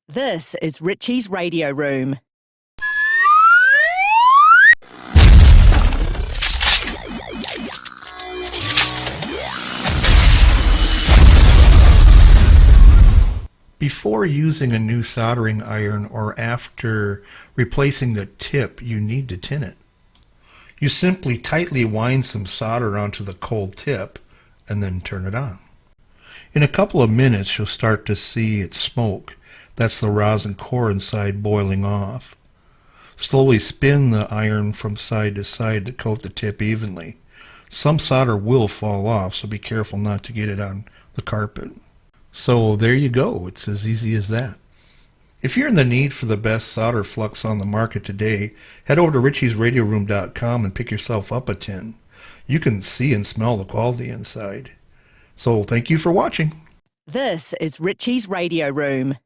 This is Richie's Radio Room. Before using a new soldering iron or after replacing the tip, you need to tin it. You simply tightly wind some solder onto the cold tip and then turn it on. In a couple of minutes, you'll start to see it smoke. That's the rosin core inside boiling off. Slowly spin the iron from side to side to coat the tip evenly. Some solder will fall off, so be careful not to get it on the carpet. So there you go. It's as easy as that. If you're in the need for the best solder flux on the market today, head over to richiesradioroom.com and pick yourself up a tin. You can see and smell the quality inside. So thank you for watching. This is Richie's Radio Room.